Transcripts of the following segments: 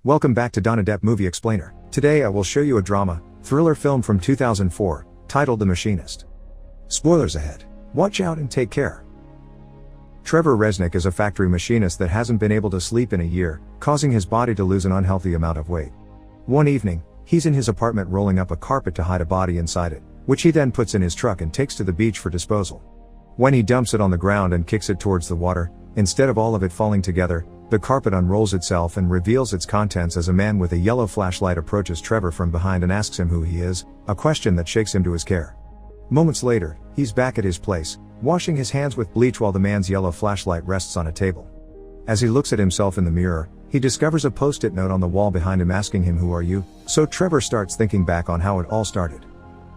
Welcome back to Donodep Movie Explainer. Today I will show you a drama, thriller film from 2004, titled The Machinist. Spoilers ahead. Watch out and take care. Trevor Resnick is a factory machinist that hasn't been able to sleep in a year, causing his body to lose an unhealthy amount of weight. One evening, he's in his apartment rolling up a carpet to hide a body inside it, which he then puts in his truck and takes to the beach for disposal. When he dumps it on the ground and kicks it towards the water, instead of all of it falling together, the carpet unrolls itself and reveals its contents as a man with a yellow flashlight approaches Trevor from behind and asks him who he is, a question that shakes him to his core. Moments later, he's back at his place, washing his hands with bleach while the man's yellow flashlight rests on a table. As he looks at himself in the mirror, he discovers a post-it note on the wall behind him asking him who are you, so Trevor starts thinking back on how it all started.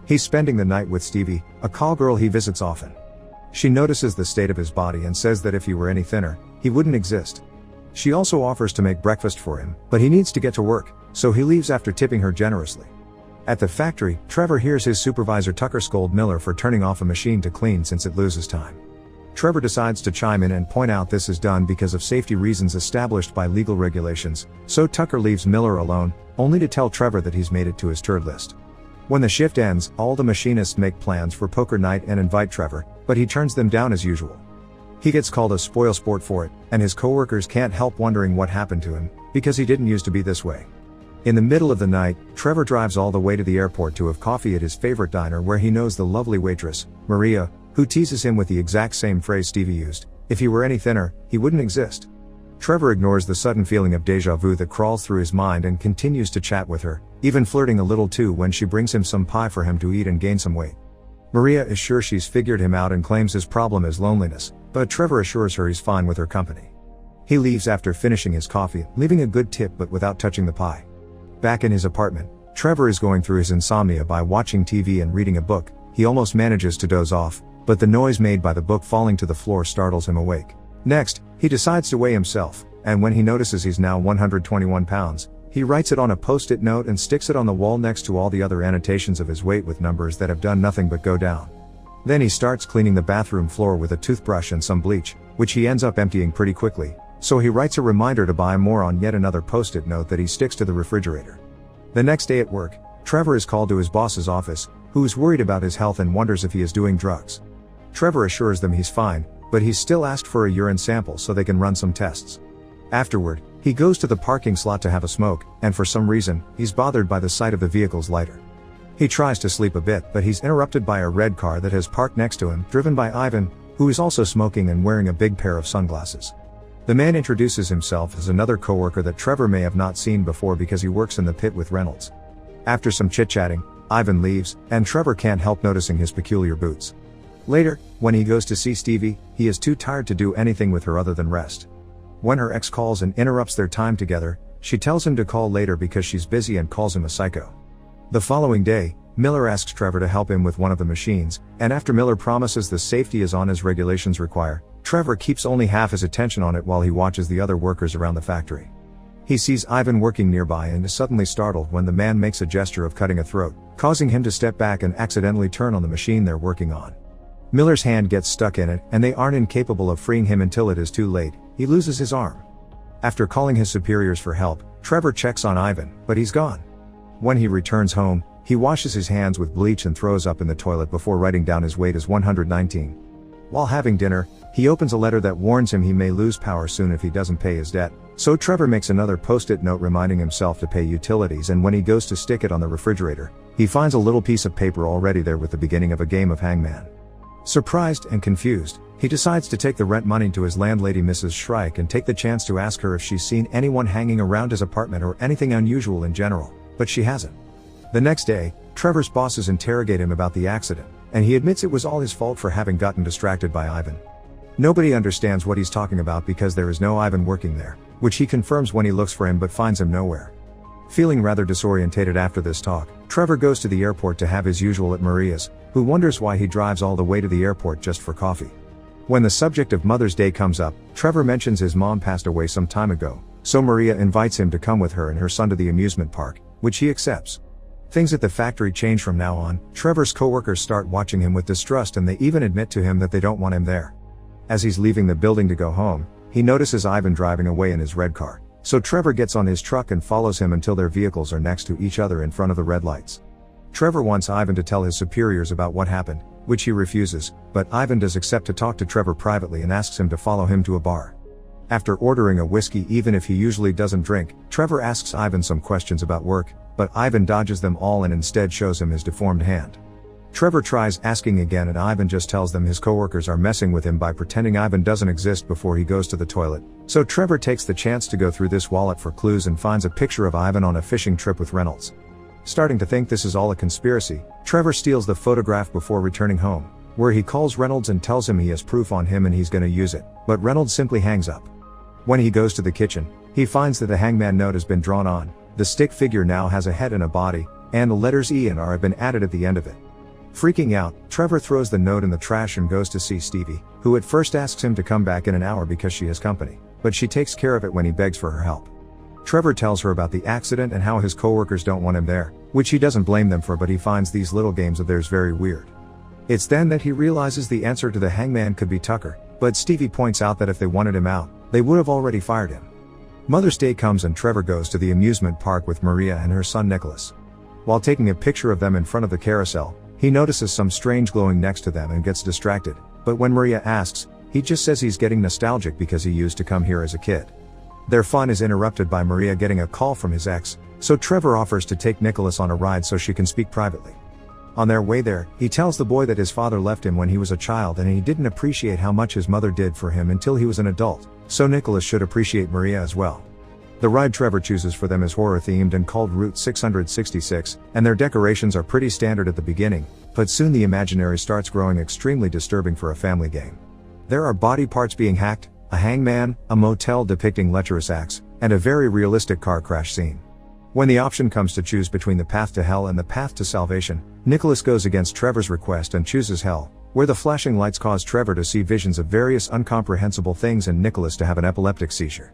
He's spending the night with Stevie, a call girl he visits often. She notices the state of his body and says that if he were any thinner, he wouldn't exist. She also offers to make breakfast for him, but he needs to get to work, so he leaves after tipping her generously. At the factory, Trevor hears his supervisor Tucker scold Miller for turning off a machine to clean since it loses time. Trevor decides to chime in and point out this is done because of safety reasons established by legal regulations, so Tucker leaves Miller alone, only to tell Trevor that he's made it to his turd list. When the shift ends, all the machinists make plans for poker night and invite Trevor, but he turns them down as usual. He gets called a spoilsport for it, and his coworkers can't help wondering what happened to him, because he didn't used to be this way. In the middle of the night, Trevor drives all the way to the airport to have coffee at his favorite diner where he knows the lovely waitress, Maria, who teases him with the exact same phrase Stevie used, if he were any thinner, he wouldn't exist. Trevor ignores the sudden feeling of déjà vu that crawls through his mind and continues to chat with her, even flirting a little too when she brings him some pie for him to eat and gain some weight. Maria is sure she's figured him out and claims his problem is loneliness, but Trevor assures her he's fine with her company. He leaves after finishing his coffee, leaving a good tip but without touching the pie. Back in his apartment, Trevor is going through his insomnia by watching TV and reading a book. He almost manages to doze off, but the noise made by the book falling to the floor startles him awake. Next, he decides to weigh himself, and when he notices he's now 121 pounds, he writes it on a post-it note and sticks it on the wall next to all the other annotations of his weight with numbers that have done nothing but go down. Then he starts cleaning the bathroom floor with a toothbrush and some bleach, which he ends up emptying pretty quickly, so he writes a reminder to buy more on yet another post-it note that he sticks to the refrigerator. The next day at work, Trevor is called to his boss's office, who is worried about his health and wonders if he is doing drugs. Trevor assures them he's fine, but he's still asked for a urine sample so they can run some tests. Afterward, he goes to the parking slot to have a smoke, and for some reason, he's bothered by the sight of the vehicle's lighter. He tries to sleep a bit but he's interrupted by a red car that has parked next to him, driven by Ivan, who is also smoking and wearing a big pair of sunglasses. The man introduces himself as another coworker that Trevor may have not seen before because he works in the pit with Reynolds. After some chit-chatting, Ivan leaves, and Trevor can't help noticing his peculiar boots. Later, when he goes to see Stevie, he is too tired to do anything with her other than rest. When her ex calls and interrupts their time together, she tells him to call later because she's busy and calls him a psycho. The following day, Miller asks Trevor to help him with one of the machines, and after Miller promises the safety is on as regulations require, Trevor keeps only half his attention on it while he watches the other workers around the factory. He sees Ivan working nearby and is suddenly startled when the man makes a gesture of cutting a throat, causing him to step back and accidentally turn on the machine they're working on. Miller's hand gets stuck in it, and they aren't incapable of freeing him until it is too late. He loses his arm. After calling his superiors for help, Trevor checks on Ivan, but he's gone. When he returns home, he washes his hands with bleach and throws up in the toilet before writing down his weight as 119. While having dinner, he opens a letter that warns him he may lose power soon if he doesn't pay his debt, so Trevor makes another post-it note reminding himself to pay utilities, and when he goes to stick it on the refrigerator, he finds a little piece of paper already there with the beginning of a game of hangman. Surprised and confused, he decides to take the rent money to his landlady Mrs. Shrike and take the chance to ask her if she's seen anyone hanging around his apartment or anything unusual in general, but she hasn't. The next day, Trevor's bosses interrogate him about the accident, and he admits it was all his fault for having gotten distracted by Ivan. Nobody understands what he's talking about because there is no Ivan working there, which he confirms when he looks for him but finds him nowhere. Feeling rather disorientated after this talk, Trevor goes to the airport to have his usual at Maria's, who wonders why he drives all the way to the airport just for coffee. When the subject of Mother's Day comes up, Trevor mentions his mom passed away some time ago, so Maria invites him to come with her and her son to the amusement park, which he accepts. Things at the factory change from now on. Trevor's coworkers start watching him with distrust and they even admit to him that they don't want him there. As he's leaving the building to go home, he notices Ivan driving away in his red car, So Trevor gets on his truck and follows him until their vehicles are next to each other in front of the red lights. Trevor wants Ivan to tell his superiors about what happened, which he refuses, but Ivan does accept to talk to Trevor privately and asks him to follow him to a bar. After ordering a whiskey even if he usually doesn't drink, Trevor asks Ivan some questions about work, but Ivan dodges them all and instead shows him his deformed hand. Trevor tries asking again and Ivan just tells them his coworkers are messing with him by pretending Ivan doesn't exist before he goes to the toilet. So Trevor takes the chance to go through this wallet for clues and finds a picture of Ivan on a fishing trip with Reynolds. Starting to think this is all a conspiracy, Trevor steals the photograph before returning home, where he calls Reynolds and tells him he has proof on him and he's gonna use it, but Reynolds simply hangs up. When he goes to the kitchen, he finds that the hangman note has been drawn on. The stick figure now has a head and a body, and the letters E and R have been added at the end of it. Freaking out, Trevor throws the note in the trash and goes to see Stevie, who at first asks him to come back in an hour because she has company, but she takes care of it when he begs for her help. Trevor tells her about the accident and how his coworkers don't want him there, which he doesn't blame them for, but he finds these little games of theirs very weird. It's then that he realizes the answer to the hangman could be Tucker, but Stevie points out that if they wanted him out, they would have already fired him. Mother's Day comes and Trevor goes to the amusement park with Maria and her son Nicholas. While taking a picture of them in front of the carousel, he notices some strange glowing next to them and gets distracted, but when Maria asks, he just says he's getting nostalgic because he used to come here as a kid. Their fun is interrupted by Maria getting a call from his ex, so Trevor offers to take Nicholas on a ride so she can speak privately. On their way there, he tells the boy that his father left him when he was a child and he didn't appreciate how much his mother did for him until he was an adult, so Nicholas should appreciate Maria as well. The ride Trevor chooses for them is horror-themed and called Route 666, and their decorations are pretty standard at the beginning, but soon the imaginary starts growing extremely disturbing for a family game. There are body parts being hacked, a hangman, a motel depicting lecherous acts, and a very realistic car crash scene. When the option comes to choose between the path to hell and the path to salvation, Nicholas goes against Trevor's request and chooses hell, where the flashing lights cause Trevor to see visions of various incomprehensible things and Nicholas to have an epileptic seizure.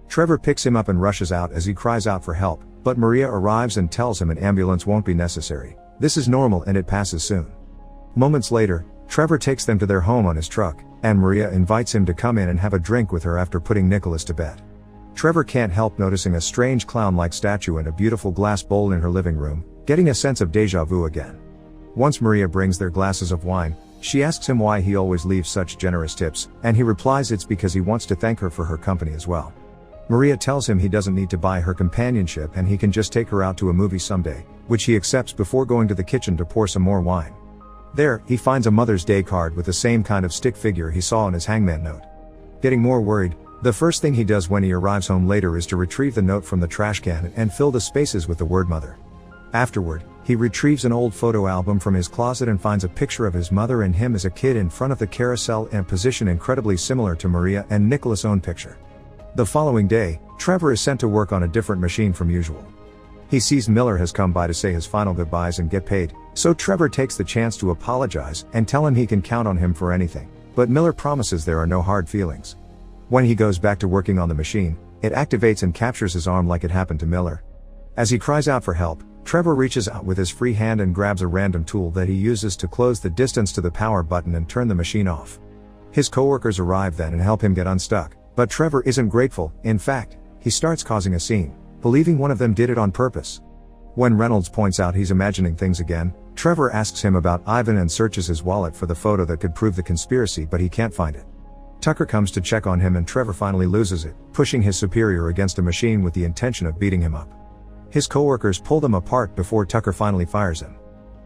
Trevor picks him up and rushes out as he cries out for help, but Maria arrives and tells him an ambulance won't be necessary. This is normal and it passes soon. Moments later, Trevor takes them to their home on his truck, and Maria invites him to come in and have a drink with her after putting Nicholas to bed. Trevor can't help noticing a strange clown-like statue and a beautiful glass bowl in her living room, getting a sense of déjà vu again. Once Maria brings their glasses of wine, she asks him why he always leaves such generous tips, and he replies it's because he wants to thank her for her company as well. Maria tells him he doesn't need to buy her companionship and he can just take her out to a movie someday, which he accepts before going to the kitchen to pour some more wine. There, he finds a Mother's Day card with the same kind of stick figure he saw on his hangman note. Getting more worried, the first thing he does when he arrives home later is to retrieve the note from the trash can and fill the spaces with the word mother. Afterward, he retrieves an old photo album from his closet and finds a picture of his mother and him as a kid in front of the carousel in a position incredibly similar to Maria and Nicholas' own picture. The following day, Trevor is sent to work on a different machine from usual. He sees Miller has come by to say his final goodbyes and get paid, so Trevor takes the chance to apologize and tell him he can count on him for anything, but Miller promises there are no hard feelings. When he goes back to working on the machine, it activates and captures his arm like it happened to Miller. As he cries out for help, Trevor reaches out with his free hand and grabs a random tool that he uses to close the distance to the power button and turn the machine off. His coworkers arrive then and help him get unstuck, but Trevor isn't grateful. In fact, he starts causing a scene, believing one of them did it on purpose. When Reynolds points out he's imagining things again, Trevor asks him about Ivan and searches his wallet for the photo that could prove the conspiracy, but he can't find it. Tucker comes to check on him and Trevor finally loses it, pushing his superior against a machine with the intention of beating him up. His coworkers pull them apart before Tucker finally fires him.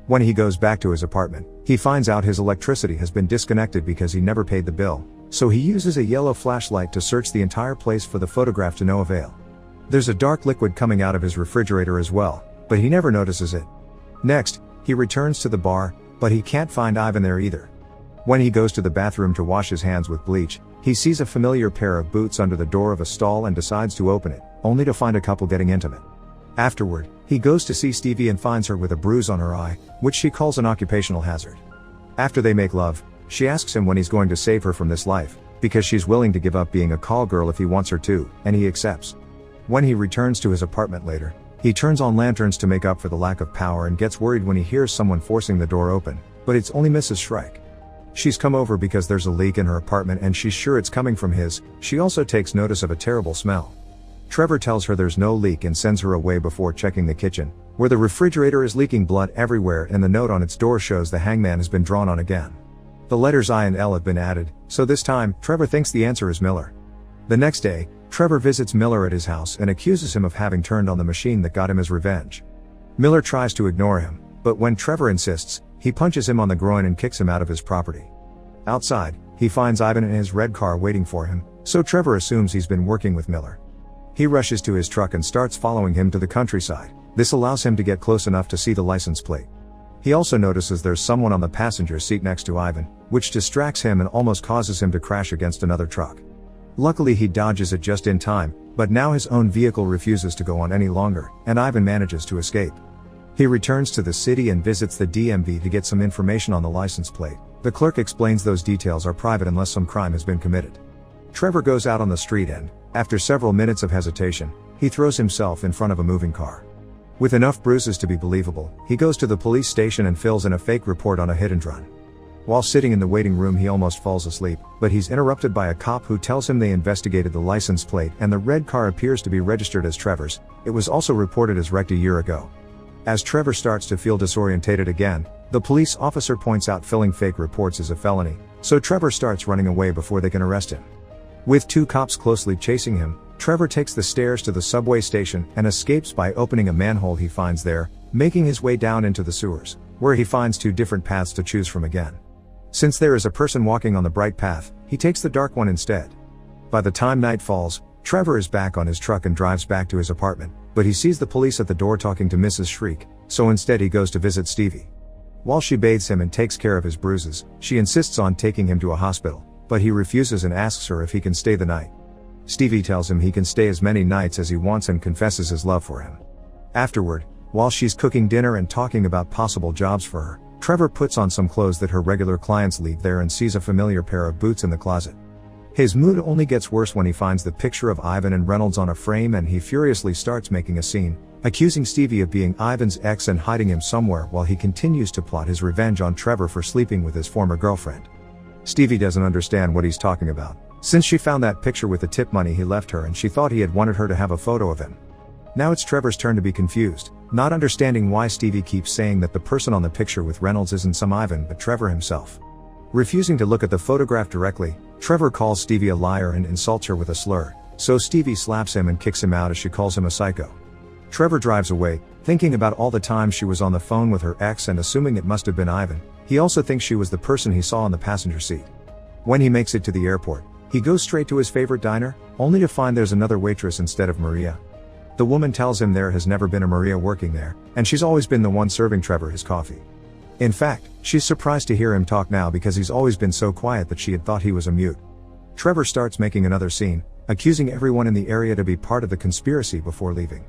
When he goes back to his apartment, he finds out his electricity has been disconnected because he never paid the bill, so he uses a yellow flashlight to search the entire place for the photograph to no avail. There's a dark liquid coming out of his refrigerator as well, but he never notices it. Next, he returns to the bar, but he can't find Ivan there either. When he goes to the bathroom to wash his hands with bleach, he sees a familiar pair of boots under the door of a stall and decides to open it, only to find a couple getting intimate. Afterward, he goes to see Stevie and finds her with a bruise on her eye, which she calls an occupational hazard. After they make love, she asks him when he's going to save her from this life, because she's willing to give up being a call girl if he wants her to, and he accepts. When he returns to his apartment later, he turns on lanterns to make up for the lack of power and gets worried when he hears someone forcing the door open, but it's only Mrs. Shrike. She's come over because there's a leak in her apartment and she's sure it's coming from his. She also takes notice of a terrible smell. Trevor tells her there's no leak and sends her away before checking the kitchen, where the refrigerator is leaking blood everywhere and the note on its door shows the hangman has been drawn on again. The letters I and L have been added, so this time, Trevor thinks the answer is Miller. The next day, Trevor visits Miller at his house and accuses him of having turned on the machine that got him his revenge. Miller tries to ignore him, but when Trevor insists, he punches him on the groin and kicks him out of his property. Outside, he finds Ivan in his red car waiting for him, so Trevor assumes he's been working with Miller. He rushes to his truck and starts following him to the countryside. This allows him to get close enough to see the license plate. He also notices there's someone on the passenger seat next to Ivan, which distracts him and almost causes him to crash against another truck. Luckily he dodges it just in time, but now his own vehicle refuses to go on any longer, and Ivan manages to escape. He returns to the city and visits the DMV to get some information on the license plate. The clerk explains those details are private unless some crime has been committed. Trevor goes out on the street and, after several minutes of hesitation, he throws himself in front of a moving car. With enough bruises to be believable, he goes to the police station and fills in a fake report on a hit and run. While sitting in the waiting room he almost falls asleep, but he's interrupted by a cop who tells him they investigated the license plate and the red car appears to be registered as Trevor's. It was also reported as wrecked a year ago. As Trevor starts to feel disorientated again, the police officer points out filling fake reports is a felony, so Trevor starts running away before they can arrest him. With two cops closely chasing him, Trevor takes the stairs to the subway station and escapes by opening a manhole he finds there, making his way down into the sewers, where he finds two different paths to choose from again. Since there is a person walking on the bright path, he takes the dark one instead. By the time night falls, Trevor is back on his truck and drives back to his apartment, but he sees the police at the door talking to Mrs. Shriek, so instead he goes to visit Stevie. While she bathes him and takes care of his bruises, she insists on taking him to a hospital, but he refuses and asks her if he can stay the night. Stevie tells him he can stay as many nights as he wants and confesses his love for him. Afterward, while she's cooking dinner and talking about possible jobs for her, Trevor puts on some clothes that her regular clients leave there and sees a familiar pair of boots in the closet. His mood only gets worse when he finds the picture of Ivan and Reynolds on a frame and he furiously starts making a scene, accusing Stevie of being Ivan's ex and hiding him somewhere while he continues to plot his revenge on Trevor for sleeping with his former girlfriend. Stevie doesn't understand what he's talking about, since she found that picture with the tip money he left her and she thought he had wanted her to have a photo of him. Now it's Trevor's turn to be confused, not understanding why Stevie keeps saying that the person on the picture with Reynolds isn't some Ivan but Trevor himself. Refusing to look at the photograph directly, Trevor calls Stevie a liar and insults her with a slur, so Stevie slaps him and kicks him out as she calls him a psycho. Trevor drives away, thinking about all the times she was on the phone with her ex and assuming it must have been Ivan. He also thinks she was the person he saw on the passenger seat. When he makes it to the airport, he goes straight to his favorite diner, only to find there's another waitress instead of Maria. The woman tells him there has never been a Maria working there, and she's always been the one serving Trevor his coffee. In fact, she's surprised to hear him talk now because he's always been so quiet that she had thought he was a mute. Trevor starts making another scene, accusing everyone in the area to be part of the conspiracy before leaving.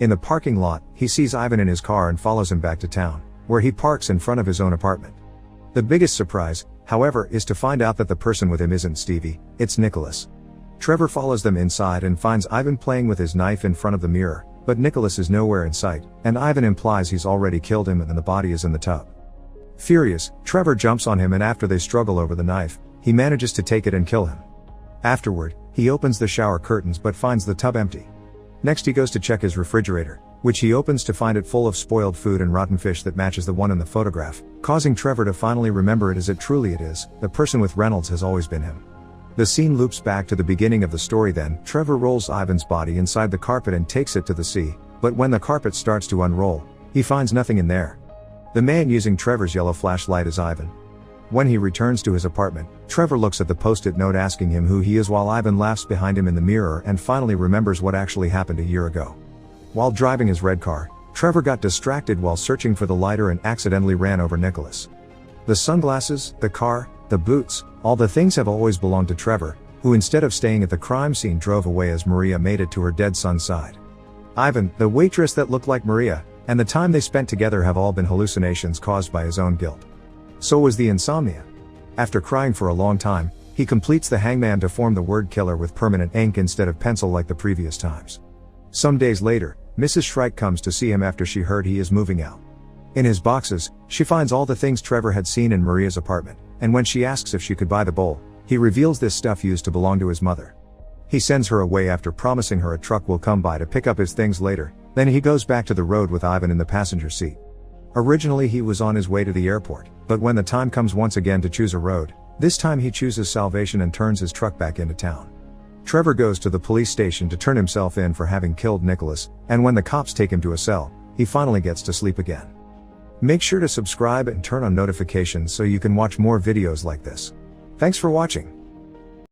In the parking lot, he sees Ivan in his car and follows him back to town, where he parks in front of his own apartment. The biggest surprise, however, is to find out that the person with him isn't Stevie, it's Nicholas. Trevor follows them inside and finds Ivan playing with his knife in front of the mirror, but Nicholas is nowhere in sight, and Ivan implies he's already killed him and the body is in the tub. Furious, Trevor jumps on him and after they struggle over the knife, he manages to take it and kill him. Afterward, he opens the shower curtains but finds the tub empty. Next he goes to check his refrigerator, which he opens to find it full of spoiled food and rotten fish that matches the one in the photograph, causing Trevor to finally remember it as it truly it is, the person with Reynolds has always been him. The scene loops back to the beginning of the story then, Trevor rolls Ivan's body inside the carpet and takes it to the sea, but when the carpet starts to unroll, he finds nothing in there. The man using Trevor's yellow flashlight is Ivan. When he returns to his apartment, Trevor looks at the post-it note asking him who he is while Ivan laughs behind him in the mirror and finally remembers what actually happened a year ago. While driving his red car, Trevor got distracted while searching for the lighter and accidentally ran over Nicholas. The sunglasses, the car, the boots, all the things have always belonged to Trevor, who instead of staying at the crime scene drove away as Maria made it to her dead son's side. Ivan, the waitress that looked like Maria, and the time they spent together have all been hallucinations caused by his own guilt. So was the insomnia. After crying for a long time, he completes the hangman to form the word killer with permanent ink instead of pencil like the previous times. Some days later, Mrs. Shrike comes to see him after she heard he is moving out. In his boxes, she finds all the things Trevor had seen in Maria's apartment, and when she asks if she could buy the bowl, he reveals this stuff used to belong to his mother. He sends her away after promising her a truck will come by to pick up his things later, then he goes back to the road with Ivan in the passenger seat. Originally he was on his way to the airport, but when the time comes once again to choose a road, this time he chooses salvation and turns his truck back into town. Trevor goes to the police station to turn himself in for having killed Nicholas, and when the cops take him to a cell, he finally gets to sleep again. Make sure to subscribe and turn on notifications so you can watch more videos like this. Thanks for watching.